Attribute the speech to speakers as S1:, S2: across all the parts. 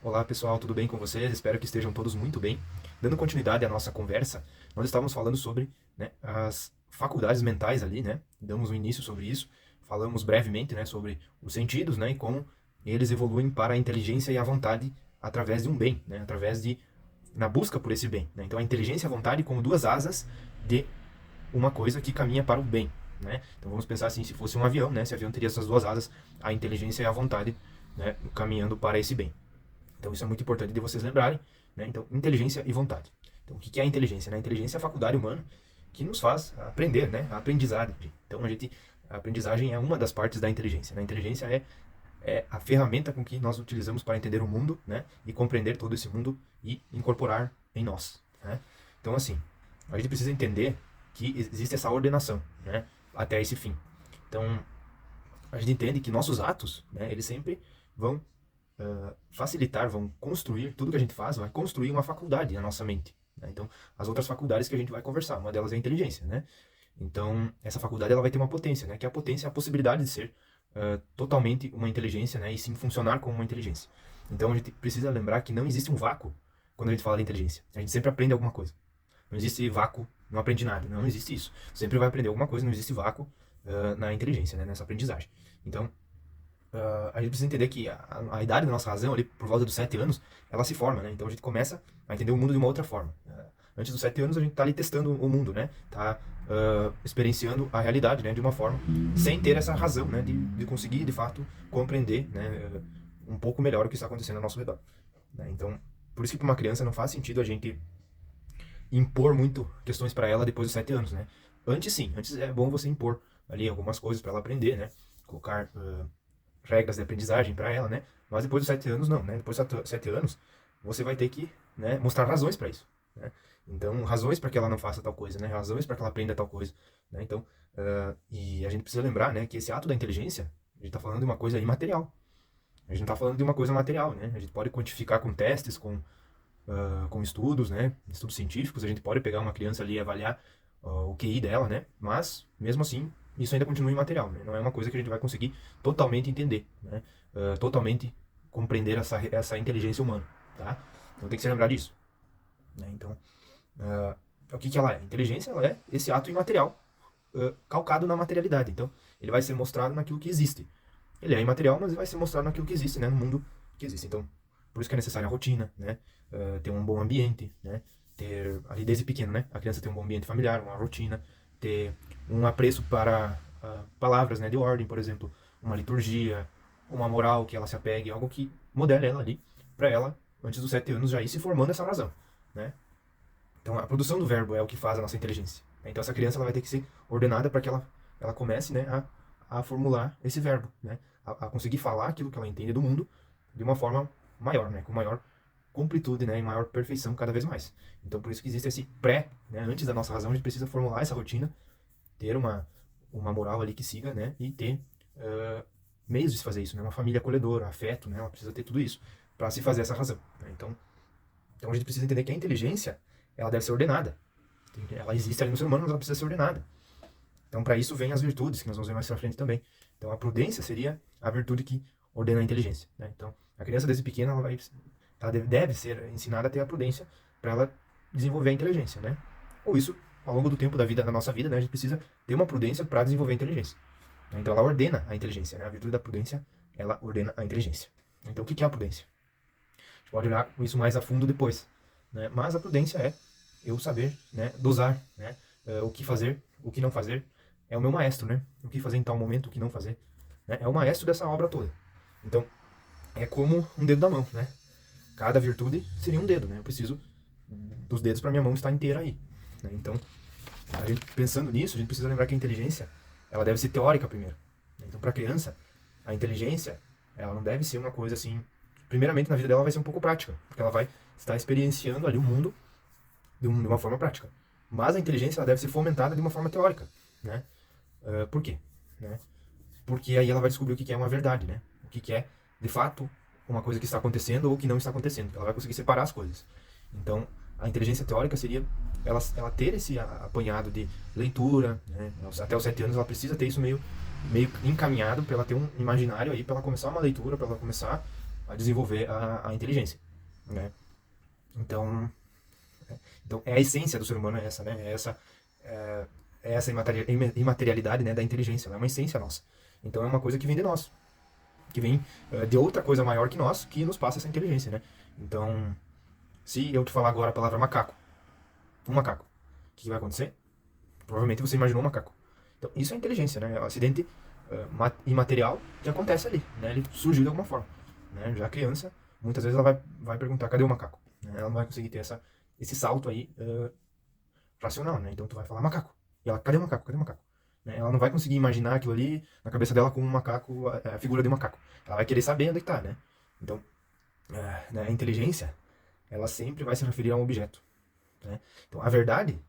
S1: Olá pessoal, tudo bem com vocês? Espero que estejam todos muito bem. Dando continuidade à nossa conversa, nós estávamos falando sobre, né, as faculdades mentais ali, né? Damos um início sobre isso, falamos brevemente, né, sobre os sentidos, né, e como eles evoluem para a inteligência e a vontade através de um bem, né, através de na busca por esse bem, né? Então a inteligência e a vontade como duas asas de uma coisa que caminha para o bem, né? Então vamos pensar assim, se fosse um avião, né? Esse avião teria essas duas asas, a inteligência e a vontade, né, caminhando para esse bem. Então isso é muito importante de vocês lembrarem, né? Então, inteligência e vontade. Então, o que é a inteligência? Né? A inteligência é a faculdade humana que nos faz aprender, né? A aprendizagem. Então, a aprendizagem é uma das partes da inteligência. Né? A inteligência é a ferramenta com que nós utilizamos para entender o mundo, né? E compreender todo esse mundo e incorporar em nós, né? Então, assim, a gente precisa entender que existe essa ordenação, né? Até esse fim. Então, a gente entende que nossos atos, né? Eles sempre vão facilitar, vão construir, tudo que a gente faz vai construir uma faculdade na nossa mente. Né? Então, as outras faculdades que a gente vai conversar, uma delas é a inteligência, né? Então, essa faculdade ela vai ter uma potência, né? Que a potência é a possibilidade de ser totalmente uma inteligência, né? E sim funcionar como uma inteligência. Então, a gente precisa lembrar que não existe um vácuo quando a gente fala de inteligência. A gente sempre aprende alguma coisa. Não existe vácuo, não aprende nada. Não existe isso. Sempre vai aprender alguma coisa, não existe vácuo na inteligência, né? Nessa aprendizagem. Então, a gente precisa entender que a idade da nossa razão, ali por volta dos 7 anos, ela se forma, né? Então a gente começa a entender o mundo de uma outra forma. Antes dos 7 anos, a gente está ali testando o mundo, né? Tá experienciando a realidade, né? De uma forma, sem ter essa razão, né? De conseguir, de fato, compreender, né? Um pouco melhor o que está acontecendo ao nosso redor. Né? Então, por isso que para uma criança não faz sentido a gente impor muito questões para ela depois dos 7 anos, né? Antes sim, antes é bom você impor ali algumas coisas para ela aprender, né? Colocar regras de aprendizagem para ela, né? Mas depois dos 7 anos, não, né? Depois dos 7 anos, você vai ter que, né, mostrar razões para isso, né? Então, razões para que ela não faça tal coisa, né? Razões para que ela aprenda tal coisa, né? Então, e a gente precisa lembrar, né, que esse ato da inteligência, a gente está falando de uma coisa imaterial. A gente não está falando de uma coisa material, né? A gente pode quantificar com testes, com estudos, né? Estudos científicos, a gente pode pegar uma criança ali e avaliar o QI dela, né? Mas, mesmo assim, isso ainda continua imaterial, né? Não é uma coisa que a gente vai conseguir totalmente entender, né? Totalmente compreender essa inteligência humana, tá? Então tem que se lembrar disso, né? Então, o que ela é? Inteligência, ela é esse ato imaterial calcado na materialidade. Então, ele vai ser mostrado naquilo que existe. Ele é imaterial, mas ele vai ser mostrado naquilo que existe, né? No mundo que existe. Então, por isso que é necessária a rotina, né? Ter um bom ambiente, né? Ter, ali desde pequeno, né? A criança ter um bom ambiente familiar, uma rotina, ter um apreço para palavras, né? De ordem, por exemplo, uma liturgia, uma moral que ela se apegue, algo que modele ela ali, para ela, antes dos 7 anos, já ir se formando essa razão, né? Então, a produção do verbo é o que faz a nossa inteligência. Então, essa criança ela vai ter que ser ordenada para que ela comece, né, a formular esse verbo, né? A conseguir falar aquilo que ela entende do mundo de uma forma maior, né? Com maior completude, né? E maior perfeição cada vez mais. Então, por isso que existe esse pré, né? Antes da nossa razão, a gente precisa formular essa rotina, ter uma moral ali que siga, né? E ter meios de se fazer isso, né? Uma família acolhedora, afeto, né? Ela precisa ter tudo isso para se fazer essa razão. Né? Então, a gente precisa entender que a inteligência, ela deve ser ordenada. Ela existe ali no ser humano, mas ela precisa ser ordenada. Então, para isso vem as virtudes, que nós vamos ver mais pra frente também. Então, a prudência seria a virtude que ordena a inteligência. Né? Então, a criança desde pequena, ela deve ser ensinada a ter a prudência para ela desenvolver a inteligência. Né? Ou isso, ao longo do tempo da nossa vida, né, a gente precisa ter uma prudência para desenvolver a inteligência. Então, ela ordena a inteligência. Né? A virtude da prudência, ela ordena a inteligência. Então, o que é a prudência? A gente pode olhar isso mais a fundo depois. Né? Mas a prudência é eu saber, né, dosar, né, o que fazer, o que não fazer. É o meu maestro, né? O que fazer em tal momento, o que não fazer. Né? É o maestro dessa obra toda. Então, é como um dedo da mão, né? Cada virtude seria um dedo, né? Eu preciso dos dedos para minha mão estar inteira aí. Né? Então, a gente pensando nisso, a gente precisa lembrar que a inteligência, ela deve ser teórica primeiro. Então, para a criança, a inteligência, ela não deve ser uma coisa assim. Primeiramente, na vida dela vai ser um pouco prática, porque ela vai estar experienciando ali o mundo de uma forma prática. Mas a inteligência ela deve ser fomentada de uma forma teórica, né? Por quê? Né? Porque aí ela vai descobrir o que é uma verdade, né? O que é, de fato, uma coisa que está acontecendo ou que não está acontecendo. Ela vai conseguir separar as coisas. Então, a inteligência teórica seria ela ter esse apanhado de leitura, né? Até os 7 anos ela precisa ter isso meio encaminhado para ela ter um imaginário aí, para ela começar uma leitura, para ela começar a desenvolver a inteligência, né? Então, então, é a essência do ser humano é essa, né? É essa imaterialidade, né, da inteligência. Ela é uma essência nossa. Então, é uma coisa que vem de nós, que vem de outra coisa maior que nós, que nos passa essa inteligência, né? Então, se eu te falar agora a palavra macaco, um macaco, o que vai acontecer? Provavelmente você imaginou um macaco. Então, isso é inteligência, né? É um acidente imaterial que acontece ali, né? Ele surgiu de alguma forma, né? Já criança, muitas vezes ela vai perguntar, cadê o macaco? Né? Ela não vai conseguir ter esse salto aí racional, né? Então tu vai falar macaco. E ela, cadê o macaco? Cadê o macaco? Né? Ela não vai conseguir imaginar aquilo ali na cabeça dela como um macaco, a figura de um macaco. Ela vai querer saber onde está, né? Então, né, a inteligência, ela sempre vai se referir a um objeto, né? Então, a verdade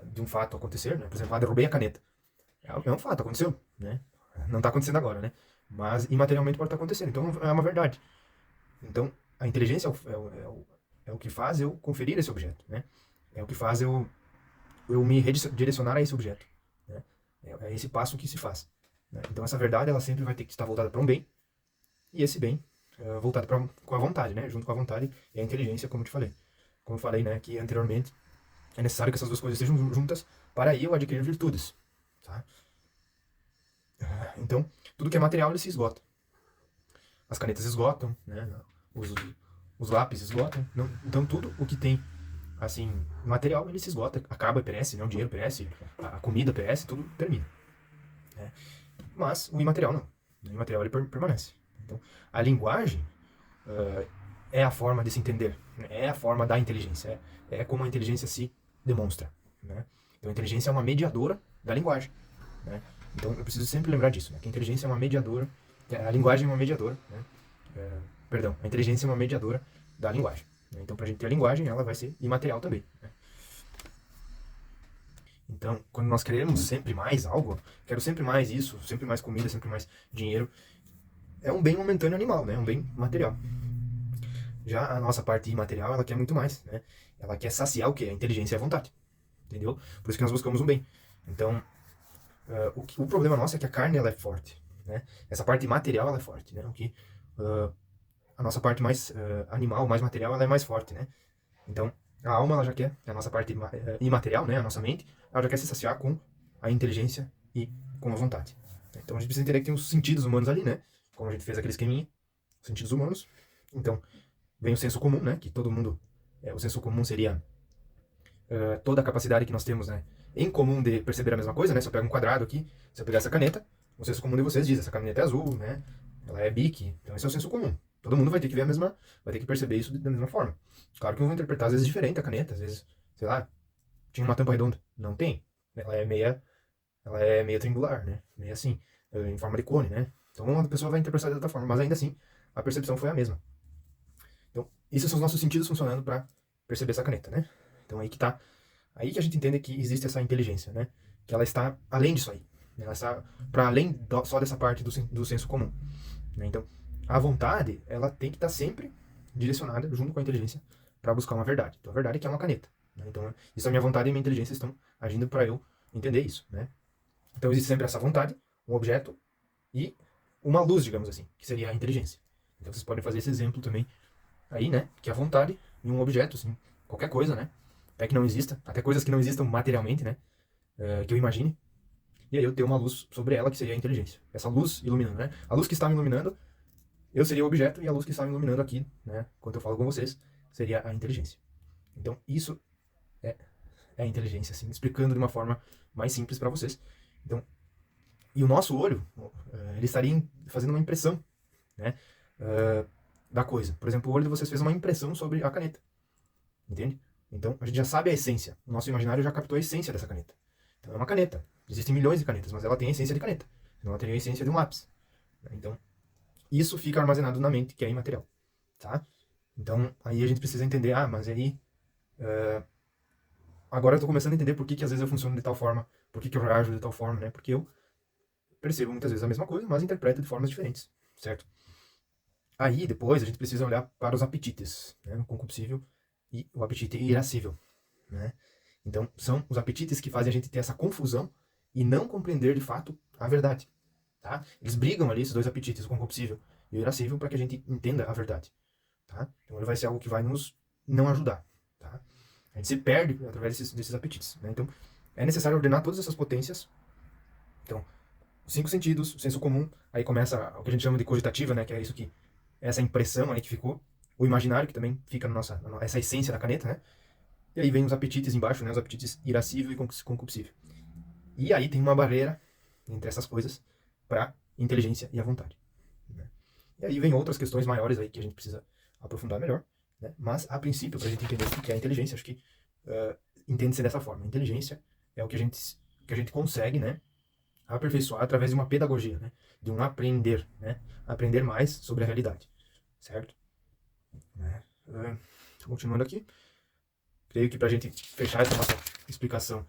S1: de um fato acontecer, né? Por exemplo, derrubei a caneta. É um fato, aconteceu, né? Não está acontecendo agora, né? Mas imaterialmente pode estar acontecendo. Então, é uma verdade. Então, a inteligência é o que faz eu conferir esse objeto, né? É o que faz eu me redirecionar a esse objeto, né? É esse passo que se faz, né? Então, essa verdade, ela sempre vai ter que estar voltada para um bem, e esse bem voltado com a vontade, né? Junto com a vontade e a inteligência, como te falei. Como eu falei, né, aqui anteriormente, é necessário que essas duas coisas estejam juntas para eu adquirir virtudes, tá? Então, tudo que é material, ele se esgota. As canetas esgotam, né? Os, os lápis esgotam. Não, então, tudo o que tem, assim, material, ele se esgota, acaba, perece, né? O dinheiro perece, a comida perece, tudo termina, né? Mas o imaterial não. O imaterial, ele permanece. Então, a linguagem é a forma de se entender, né? É a forma da inteligência, é como a inteligência se demonstra, né? Então, a inteligência é uma mediadora da linguagem, né? Então, eu preciso sempre lembrar disso, né? Que a inteligência é uma mediadora, a linguagem é uma mediadora, né? Perdão, a inteligência é uma mediadora da linguagem, né? Então, para a gente ter a linguagem, ela vai ser imaterial também, né? Então, quando nós queremos sempre mais algo, quero sempre mais isso, sempre mais comida, sempre mais dinheiro, é um bem momentâneo animal, né? É um bem material. Já a nossa parte imaterial, ela quer muito mais, né? Ela quer saciar o quê? A inteligência e a vontade, entendeu? Por isso que nós buscamos um bem. Então, o problema nosso é que a carne, ela é forte, né? Essa parte material, ela é forte, né? A nossa parte mais animal, mais material, ela é mais forte, né? Então, a alma, ela já quer, a nossa parte imaterial, né? A nossa mente, ela já quer se saciar com a inteligência e com a vontade. Então, a gente precisa entender que tem os sentidos humanos ali, né? Como a gente fez aquele esqueminha, os sentidos humanos. Então, vem o senso comum, né? Que todo mundo. O senso comum seria toda a capacidade que nós temos, né? Em comum de perceber a mesma coisa, né? Se eu pego um quadrado aqui, se eu pegar essa caneta, o senso comum de vocês diz: essa caneta é azul, né? Ela é bique. Então, esse é o senso comum. Todo mundo vai ter que ver a mesma. Vai ter que perceber isso da mesma forma. Claro que eu vou interpretar às vezes diferente a caneta, às vezes, sei lá, tinha uma tampa redonda. Não tem. Ela é meia triangular, né? Meia assim, em forma de cone, né? Então, a pessoa vai interpretar de outra forma, mas ainda assim, a percepção foi a mesma. Então, esses são os nossos sentidos funcionando para perceber essa caneta, né? Então, aí que tá. Aí que a gente entende que existe essa inteligência, né? Que ela está além disso aí. Né? Ela está para além só dessa parte do senso comum. Né? Então, a vontade, ela tem que estar sempre direcionada junto com a inteligência para buscar uma verdade. Então, a verdade é que é uma caneta. Né? Então, isso a minha vontade e a minha inteligência estão agindo para eu entender isso, né? Então, existe sempre essa vontade, um objeto e uma luz, digamos assim, que seria a inteligência. Então, vocês podem fazer esse exemplo também aí, né? Que é a vontade em um objeto, assim, qualquer coisa, né? Até que não exista, até coisas que não existam materialmente, né? Que eu imagine. E aí eu tenho uma luz sobre ela, que seria a inteligência. Essa luz iluminando, né? A luz que está me iluminando, eu seria o objeto, e a luz que está me iluminando aqui, né? Enquanto eu falo com vocês, seria a inteligência. Então, isso é, é a inteligência, assim, explicando de uma forma mais simples para vocês. Então, e o nosso olho, ele estaria fazendo uma impressão, né? Da coisa. Por exemplo, o olho de vocês fez uma impressão sobre a caneta. Entende? Então, a gente já sabe a essência. O nosso imaginário já captou a essência dessa caneta. Então, é uma caneta. Existem milhões de canetas, mas ela tem a essência de caneta. Não ela tem a essência de um lápis. Então, isso fica armazenado na mente, que é imaterial. Tá? Então, aí a gente precisa entender, mas aí... agora eu estou começando a entender por que às vezes eu funciono de tal forma, por que eu reajo de tal forma, né? Porque eu percebo muitas vezes a mesma coisa, mas interpreto de formas diferentes, certo? Aí, depois, a gente precisa olhar para os apetites, né? O concupiscível e o apetite irascível, né? Então, são os apetites que fazem a gente ter essa confusão e não compreender de fato a verdade, tá? Eles brigam ali, esses dois apetites, o concupiscível e o irascível para que a gente entenda a verdade, tá? Então ele vai ser algo que vai nos não ajudar, tá? A gente se perde através desses apetites, né? Então é necessário ordenar todas essas potências. Então, os 5 sentidos, o senso comum, aí começa o que a gente chama de cogitativa, né? Que é isso que essa impressão aí que ficou, o imaginário que também fica na nossa essa essência da caneta, né? E aí vem os apetites embaixo, né? Os apetites irascível e concupiscível. E aí tem uma barreira entre essas coisas para inteligência e a vontade, né? E aí vem outras questões maiores aí que a gente precisa aprofundar melhor, né? Mas a princípio, para a gente entender o que é a inteligência, acho que entende-se dessa forma. A inteligência é o que a gente consegue, né, aperfeiçoar através de uma pedagogia, né? De um aprender, né? Aprender mais sobre a realidade, certo? Né? Continuando aqui, creio que para a gente fechar essa nossa explicação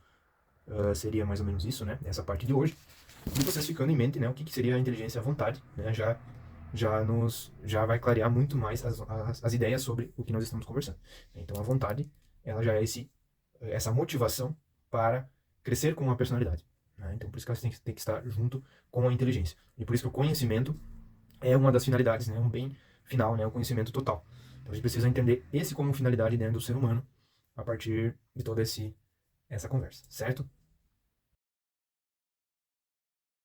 S1: seria mais ou menos isso, né? Essa parte de hoje. E vocês ficando em mente, né? O que seria a inteligência e a vontade, né? Já vai clarear muito mais as ideias sobre o que nós estamos conversando. Então a vontade, ela já é essa motivação para crescer com uma personalidade, né? Então por isso que ela tem que estar junto com a inteligência. E por isso que o conhecimento é uma das finalidades, né? Um bem final, né? O conhecimento total. Então a gente precisa entender esse como finalidade dentro do ser humano a partir de toda essa conversa, certo?